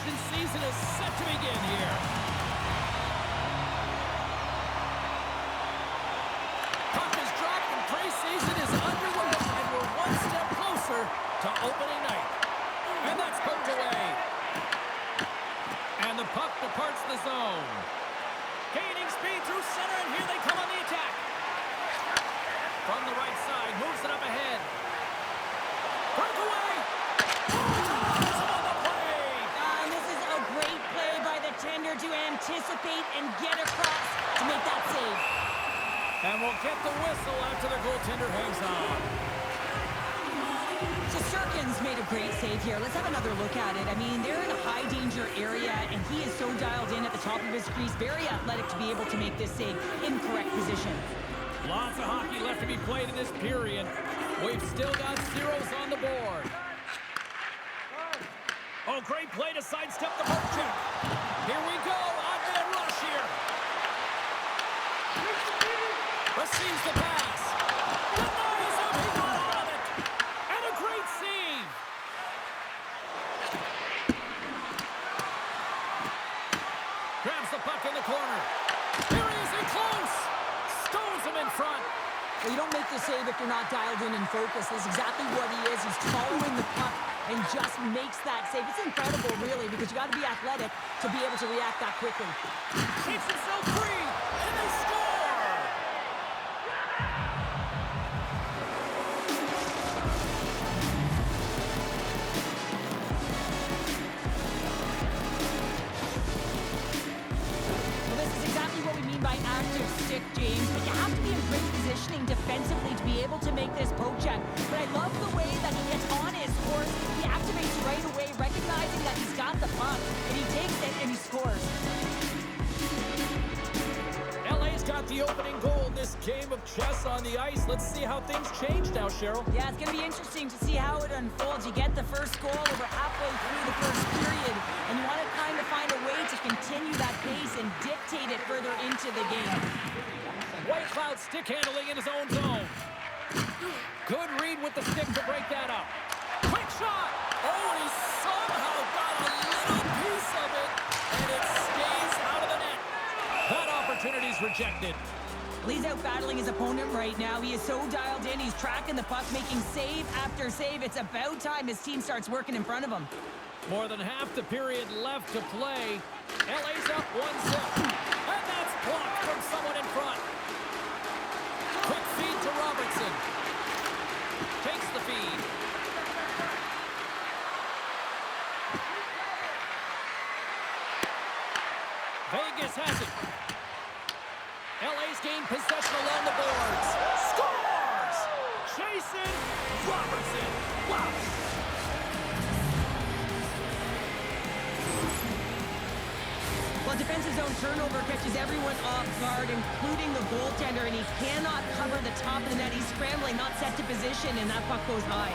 regulation season is set to begin here. Puck is dropped and preseason is underway, and we're one step closer to opening night. And that's poked away. And the puck departs the zone. Gaining speed through center, and here they come on the attack. From the right side, moves it up ahead. Breakaway! On the play! And this is a great play by the tender to anticipate and get across to make that save. And we'll get the whistle after the goaltender hangs on. Shesterkin's made a great save here. Let's have another look at it. I mean, they're in a high-danger area, and he is so dialed in at the top of his crease. Very athletic to be able to make this save in correct position. Lots of hockey left to be played in this period. We've still got zeros on the board. Oh, great play to sidestep the poke check. Here we go. On-man rush here. Receives the pass. Denies him. He got out of it. And a great save. Grabs the puck in the corner. Here he is in close. Stones him in front. Well, you don't make the save if you're not dialed in and focused. That's exactly what he is. He's following the puck and just makes that save. It's incredible, really, because you got to be athletic to be able to react that quickly. Shakes himself free, and they score! Well, this is exactly what we mean by active stick, James. But you have to be in great positioning defensively to be able to make this poke check. But I love the way that he gets on his horse. He activates right away, recognizing that he's got the puck, and he takes it and he scores. LA's got the opening goal in this game of chess on the ice. Let's see how things change now, Cheryl. Yeah, it's going to be interesting to see how it unfolds. You get the first goal over halfway through the first period, and you want to kind of find a way to continue that pace and dictate it further into the game. White Cloud stick handling in his own zone. Good read with the stick to break that up. Quick shot! Oh, and he somehow got a little piece of it, and it stays out of the net. That opportunity's rejected. He's out battling his opponent right now. He is so dialed in. He's tracking the puck, making save after save. It's about time his team starts working in front of him. More than half the period left to play. LA's up 1-0. And that's blocked from someone in front. Quick feed to Robertson. Takes the feed. Vegas has it. LA's gained possession along the boards. Scores! Jason Robertson. Wow! Well, defensive zone turnover catches everyone off guard, including the goaltender, and he cannot cover the top of the net. He's scrambling, not set to position, and that puck goes high.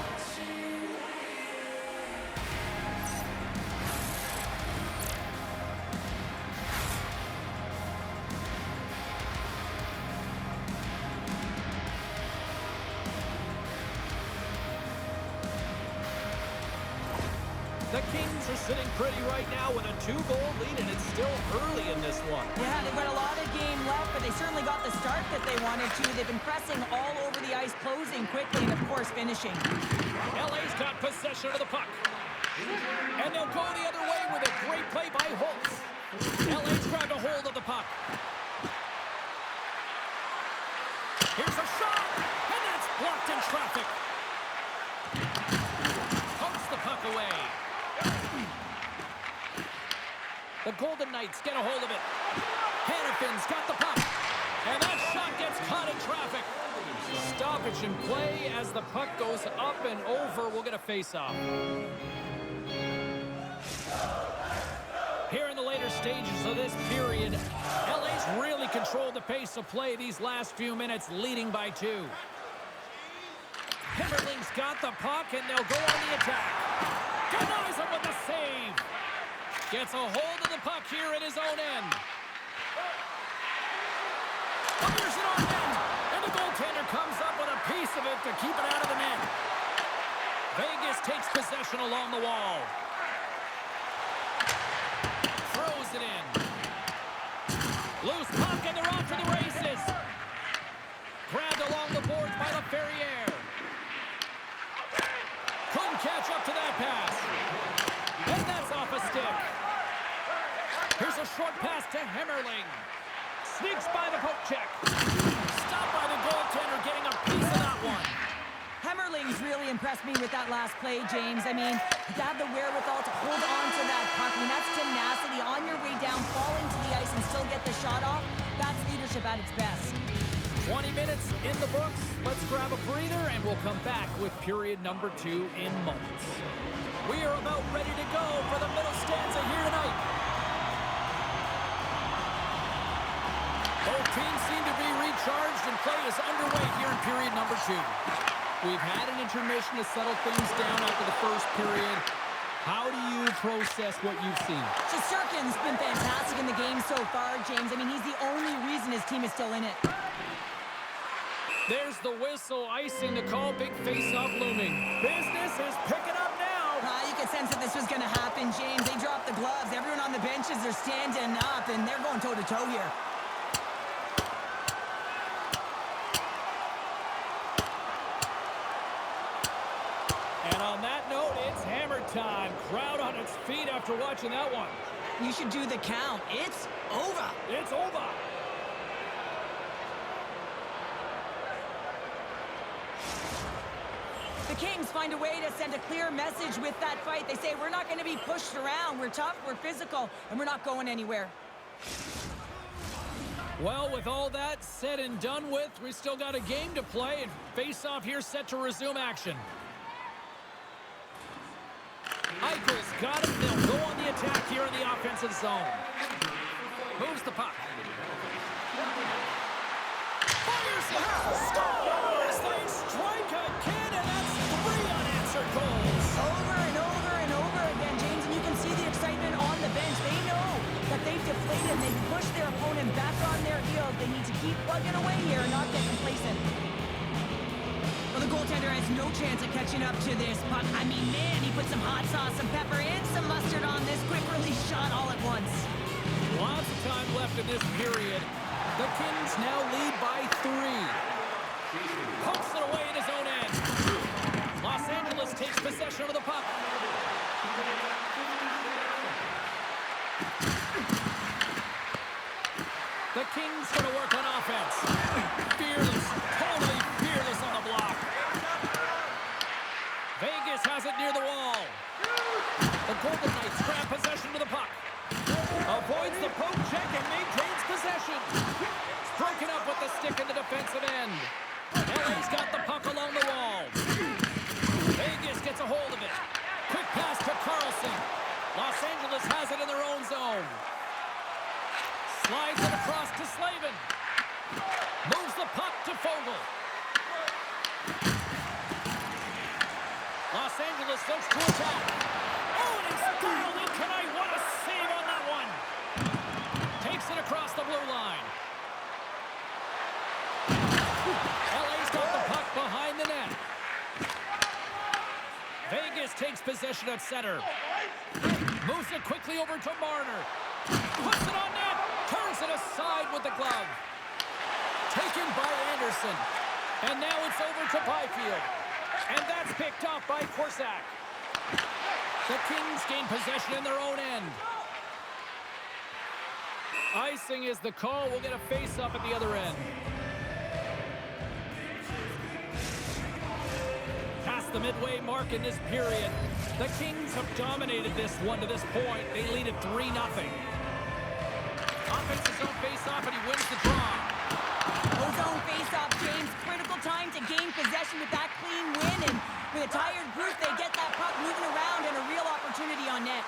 The Kings are sitting pretty right now with a 2-goal lead, and it's still early in this one. Yeah, they've got a lot of game left, but they certainly got the start that they wanted to. They've been pressing all over the ice, closing quickly, and of course finishing. LA's got possession of the puck. And they'll go the other way with a great play by Holtz. LA's grabbed a hold of the puck. Here's a shot, and that's blocked in traffic. Pokes the puck away. The Golden Knights get a hold of it. Hannafin's got the puck. And that shot gets caught in traffic. Stoppage in play as the puck goes up and over. We'll get a face-off. Here in the later stages of this period, LA's really controlled the pace of play these last few minutes, leading by 2. Himmerling's got the puck, and they'll go on the attack. Denies him with the save. Gets a hold of the puck here at his own end. Fires it on net, and the goaltender comes up with a piece of it to keep it out of the net. Vegas takes possession along the wall. Ferrier. Couldn't catch up to that pass. And that's off a stick. Here's a short pass to Hemmerling. Sneaks by the poke check. Stopped by the goaltender, getting a piece of that one. Hemmerling's really impressed me with that last play, James. I mean, to have the wherewithal to hold on to that puck, I mean, that's tenacity. On your way down, fall into the ice and still get the shot off. That's leadership at its best. 20 minutes in the books. Let's grab a breather, and we'll come back with period number 2 in moments. We are about ready to go for the middle stanza here tonight. Both teams seem to be recharged, and play is underway here in period number 2. We've had an intermission to settle things down after the first period. How do you process what you've seen? Shesterkin's been fantastic in the game so far, James. I mean, he's the only reason his team is still in it. There's the whistle, icing the call, big face-off looming. Business is picking up now. You could sense that this was going to happen, James. They dropped the gloves. Everyone on the benches are standing up, and they're going toe-to-toe here. And on that note, it's hammer time. Crowd on its feet after watching that one. You should do the count. It's over. It's over. The Kings find a way to send a clear message with that fight. They say, we're not going to be pushed around. We're tough, we're physical, and we're not going anywhere. Well, with all that said and done with, we still got a game to play, and face-off here set to resume action. Eichel's got it. They'll go on the attack here in the offensive zone. Moves the puck. Fires it. Scores! They strike again, and that's 3 unanswered goals. Over and over and over again, James, and you can see the excitement on the bench. They know that they've deflated and they've pushed their opponent back on their heels. They need to keep plugging away here and not get complacent. Well, the goaltender has no chance of catching up to this puck. I mean, man, he put some hot sauce, some pepper, and some mustard on this quick release shot all at once. Lots of time left in this period. The Kings now lead by 3. Pokes it away in his own end. Los Angeles takes possession of the puck. The Kings going to work on offense. Fearless, totally fearless on the block. Vegas has it near the wall. The Golden Knights grab possession to the puck. Avoids the poke check and maintains possession. Broken up with the stick in the defensive end. LA's got the puck along the wall. Vegas gets a hold of it. Quick pass to Carlson. Los Angeles has it in their own zone. Slides it across to Slavin. Moves the puck to Fogle. Los Angeles looks to attack. Oh, and he's dialed in tonight. What a save on that one. Takes it across the blue line. LA's got the puck behind the net. Vegas takes possession at center. Moves it quickly over to Marner. Puts it on net. Turns it aside with the glove. Taken by Anderson. And now it's over to Byfield. And that's picked off by Korsak. The Kings gain possession in their own end. Icing is the call. We'll get a face-up at the other end. Past the midway mark in this period. The Kings have dominated this one to this point. They lead at 3-0. Offensive zone face-off, and he wins the draw. Zone face-off, James. Critical time to gain possession with that clean win. And with a tired group, they get that puck moving around and a real opportunity on net.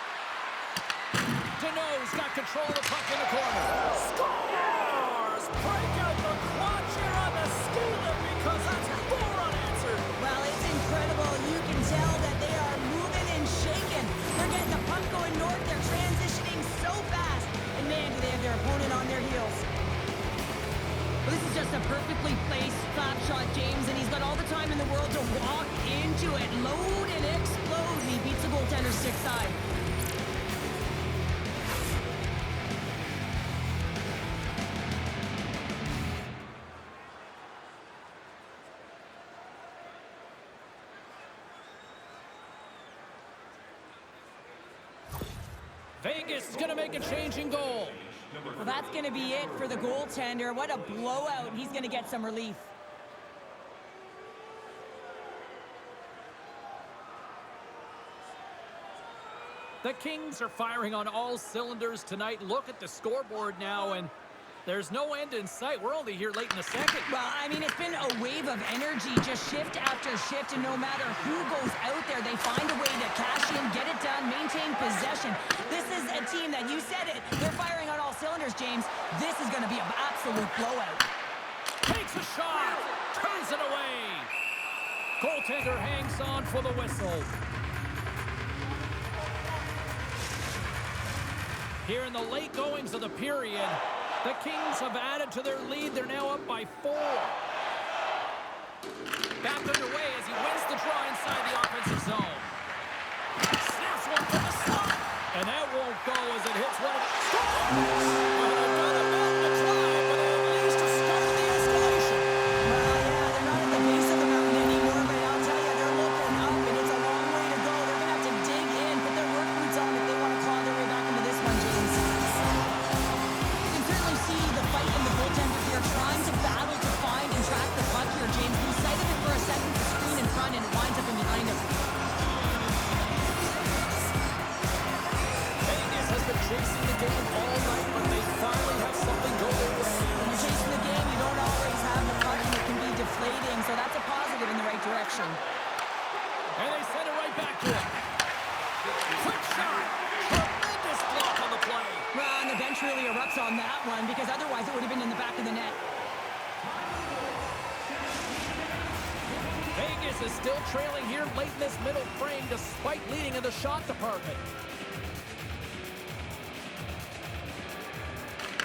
Deneau's got control of the puck in the corner. Scores! Break out the quad here on the stealer because that's 4 unanswered. Well, it's incredible. You can tell that they are moving and shaking. They're getting the puck going north. They're transitioning so fast. And man, do they have their opponent on their heels. Well, this is just a perfectly placed slap shot, James, and he's got all the time in the world to walk into it, load and explode, and he beats the goaltender stick side. Vegas is going to make a change in goal. Well, that's going to be it for the goaltender. What a blowout. He's going to get some relief. The Kings are firing on all cylinders tonight. Look at the scoreboard now, and there's no end in sight. We're only here late in the second. Well, I mean, it's been a wave of energy, just shift after shift, and no matter who goes out there, they find a way to cash in, get it done, maintain possession. This is a team that, you said it, they're firing on all cylinders, James. This is going to be an absolute blowout. Takes a shot, turns it away. Goaltender hangs on for the whistle. Here in the late goings of the period, the Kings have added to their lead. They're now up by 4. Back underway as he wins the draw inside the offensive zone. Snaps one from the slot. And that won't go as it hits one of the... Well, they've got a mountain to climb, but at least to start the escalation. Well, yeah, they're not at the base of the mountain anymore, but I'll tell you, they're looking up, and it's a long way to go. They're going to have to dig in, put their work boots on if they want to claw their way back into this one, James. You can certainly see the fight in the goaltender here, trying to battle to find and track the puck here, James. Lose sight of it for a second, the screen in front, and it winds up in behind him. Vegas has been chasing the game all night, but they finally have something go their way. When you're chasing the game, you don't always have the puck, and it can be deflating, so that's a positive in the right direction. And they send it right back to him. Quick shot. Tremendous block on the play. Well, and the bench really erupts on that one, because otherwise it would have been in the back of the net. Vegas is still trailing here late in this middle frame despite leading in the shot department.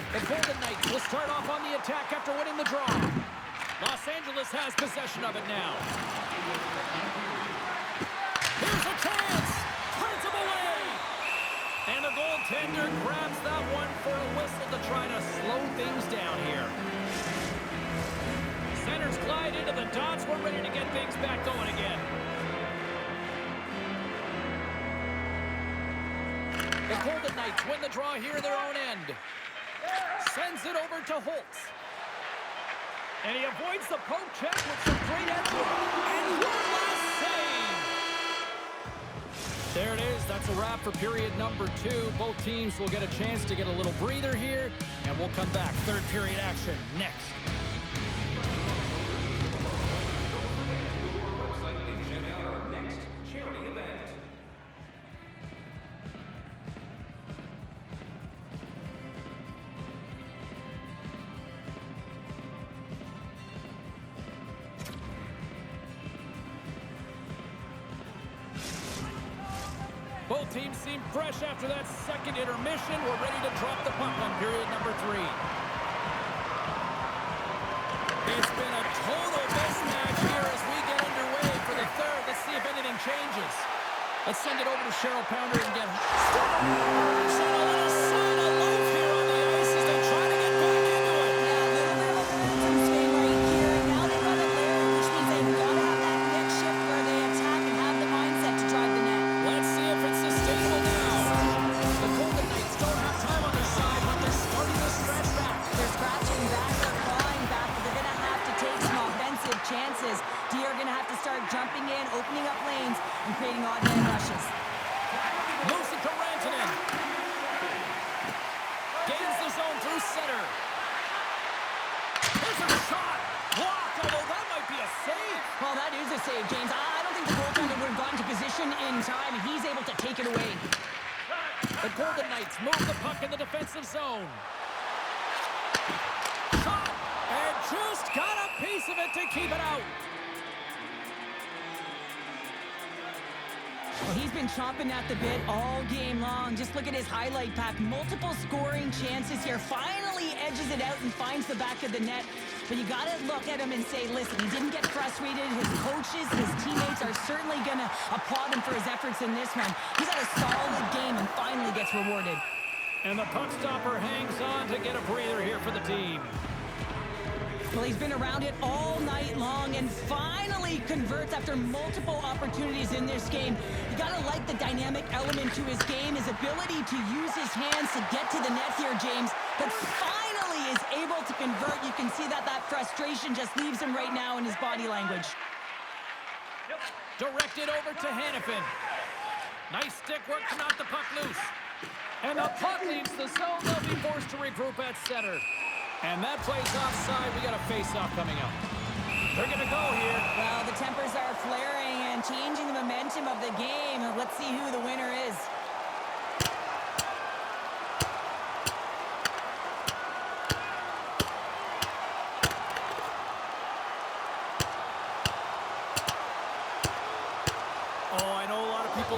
The Golden Knights will start off on the attack after winning the draw. Los Angeles has possession of it now. Here's a chance. Turns him away. And the goaltender grabs that one for a whistle to try to slow things down here. Centers glide into the dots. We're ready to get things back going again. The Golden Knights win the draw here in their own end. Sends it over to Holtz. And he avoids the poke check with some great effort. And one last save. There it is. That's a wrap for period number 2. Both teams will get a chance to get a little breather here. And we'll come back. Third period action next. Both teams seem fresh after that second intermission. We're ready to drop the puck on period number 3. It's been a total mismatch here as we get underway for the third. Let's see if anything changes. Let's send it over to Cheryl Pounder and get... Shot a little sign of life here on the ice as they try to get back into it. Yeah, a little bit of a momentum swing right here, and now they've got it there, which means they've got to have that next shift where they attack and have the mindset to drive the net. Let's see if it's sustainable now. The Golden Knights don't have time on their side, but they're starting to stretch back. They're scratching back, they're clawing back, but they're going to have to take some offensive chances. D are going to have to start jumping in, opening up lanes, and creating odd man rushes. Moves it to Rantanen. Gains the zone through center. Here's a shot. Blocked, although that might be a save. Well, that is a save, James. I don't think the goaltender would have gotten to position in time, and he's able to take it away. The Golden Knights move the puck in the defensive zone. Shot, and just got a piece of it to keep it out. Well, he's been chomping at the bit all game long. Just look at his highlight pack. Multiple scoring chances here. Finally edges it out and finds the back of the net. But you got to look at him and say, listen, he didn't get frustrated. His coaches, his teammates are certainly going to applaud him for his efforts in this one. He's had a solid game and finally gets rewarded. And the puck stopper hangs on to get a breather here for the team. Well, he's been around it all night long and finally converts after multiple opportunities in this game. You gotta like the dynamic element to his game, his ability to use his hands to get to the net here, James, but finally is able to convert. You can see that frustration just leaves him right now in his body language. Directed over to Hannafin. Nice stick work to knock the puck loose. And the puck leaves the zone. They'll be forced to regroup at center. And that plays offside. We got a face-off coming up. They're going to go here. Well, the tempers are flaring and changing the momentum of the game. Let's see who the winner is.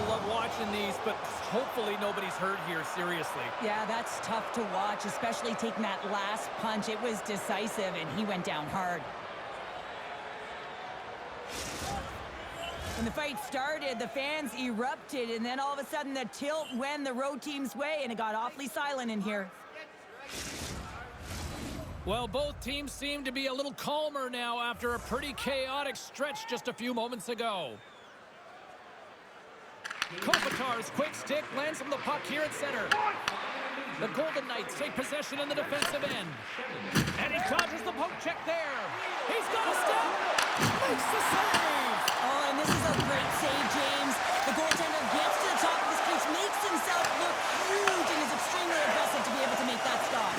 Love watching these, but hopefully nobody's hurt here, seriously. Yeah, that's tough to watch, especially taking that last punch. It was decisive, and he went down hard. When the fight started, the fans erupted, and then all of a sudden the tilt went the road team's way, and it got awfully silent in here. Well, both teams seem to be a little calmer now after a pretty chaotic stretch just a few moments ago. Kopitar's quick stick lands him the puck here at center. The Golden Knights take possession in the defensive end. And he dodges the poke check there. He's got a step. Makes the save. Oh, and this is a great save, James. The goaltender gets to the top of his crease, makes himself look huge, and is extremely aggressive to be able to make that stop.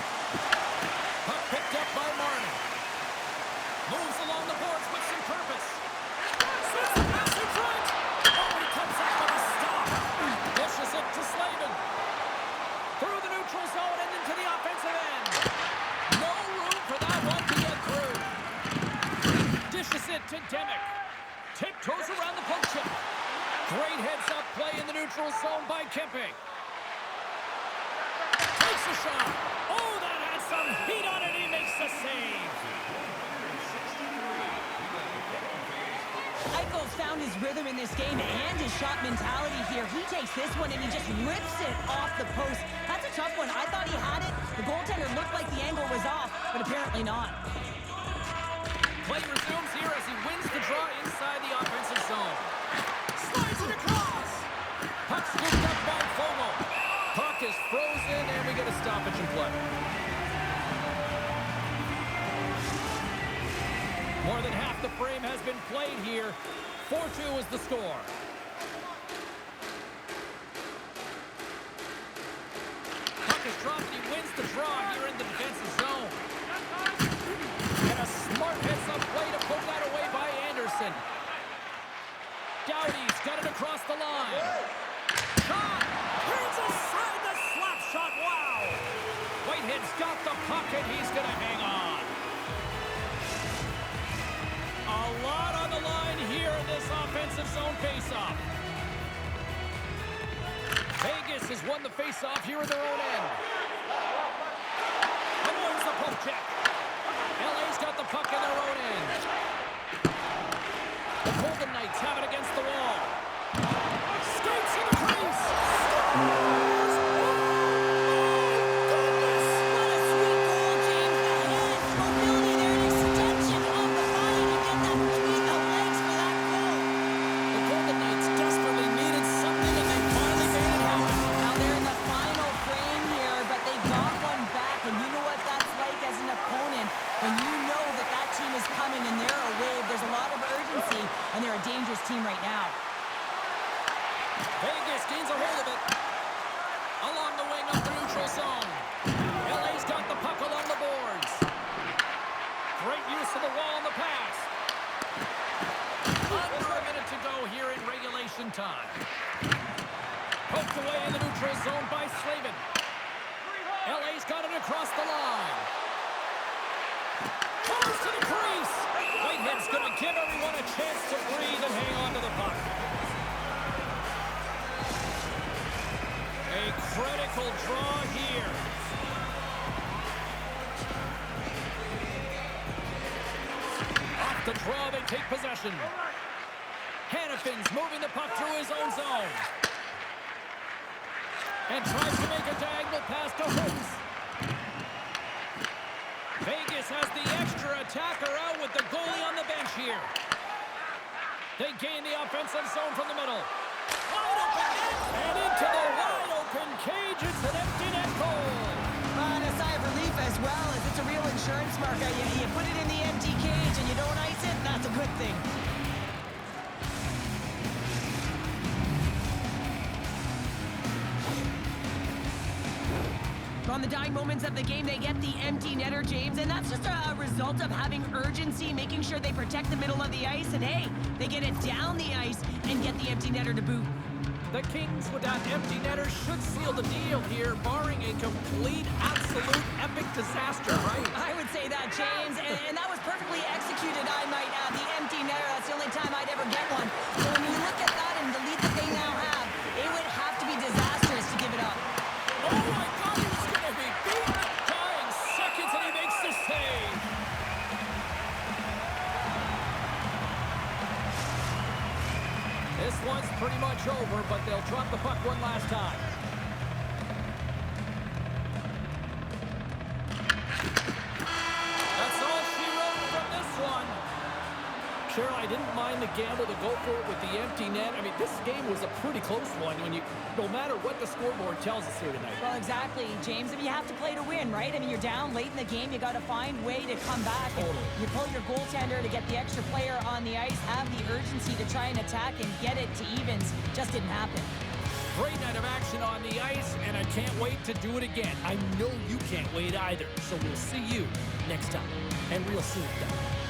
Puck picked up by Martin. Moves along the boards with some purpose. Sends the pass in front. Oh, he comes up with a stop. Dishes it to Slavin. Through the neutral zone and into the offensive end. No room for that one to get through. Dishes it to Demick. Tiptoes around the poke check. Great heads-up play in the neutral zone by Kempe. Takes a shot. Oh, that had some heat on it. He makes the save. Eichel's found his rhythm in this game and his shot mentality here. He takes this one and he just rips it off the post. That's a tough one. I thought he had it. The goaltender looked like the angle was off, but apparently not. Play resumes here as he wins the draw inside the offensive zone. Slides it across. Puck scooped up by Fogle. Puck is frozen and we get a stoppage in play. More than half the frame has been played here. 4-2 is the score. Puck is dropped and he wins the draw here in the defensive zone. And a smart heads-up play to put that away by Anderson. Doughty's got it across the line. Shot! Turns aside the slap shot. Wow! Whitehead's got the puck and he's going to hang on. A lot on the line here in this offensive zone faceoff. Vegas has won the faceoff here at their own end. Avoids the poke check. LA's got the puck in their own end. The Golden Knights have it against the wall. Skates in the crease. Scores! What a sweet goal, James. The head, mobility there, an extension of the body to get that between the legs for that goal. The Golden Knights desperately needed something and they finally made it happen. Now they're in the final frame here, but they got one back, and you know what that's like as an opponent. When you know that that team is coming and they're a wave, there's a lot of urgency, and they're a dangerous team right now. Vegas gains a hold of it. Along the wing up the neutral zone. LA's got the puck along the boards. Great use of the wall on the pass. Under a minute to go here in regulation time. Poked away in the neutral zone by Slavin. LA's got it across the line. Comes to the crease. Whitehead's going to give everyone a chance to breathe and hang on to the puck. A critical draw here. Off the draw, they take possession. Hannafin's moving the puck through his own zone. And tries to make a diagonal pass to Holtz. Vegas has the extra attack. here. They gain the offensive zone from the middle. Wide open net. And into the wide open cage. It's an empty net goal. And a sigh of relief as well, as it's a real insurance marker. You put it in the empty cage and you don't ice it, that's a good thing. On the dying moments of the game, they get the empty netter, James, and that's just a result of having urgency, making sure they protect the middle of the ice, and hey, they get it down the ice and get the empty netter to boot. The Kings with that empty netter should seal the deal here, barring a complete, absolute, epic disaster, right? I would say that, James, and that was perfectly executed, I might add. The empty netter, that's the only time I'd ever get one. So when you look at that and the lead that they now have, it would have to be disastrous to give it up. Oh my God, he was going to be beaten. Dying seconds, and he makes the save. This one's pretty much over, but they'll drop the puck one last time. That's all she wrote from this one. Cheryl, I didn't mind the gamble to go for it with the empty net. I mean, this game was a pretty close one no matter what the scoreboard tells us here tonight. Well, exactly, James. I mean, you have to play to win, right? I mean, you're down late in the game. You got to find a way to come back. Totally. You pull your goaltender to get the extra player on the ice, have the urgency to try and attack and get it to evens. Just didn't happen. Great night of action on the ice, and I can't wait to do it again. I know you can't wait either. So we'll see you next time, and real soon, guys.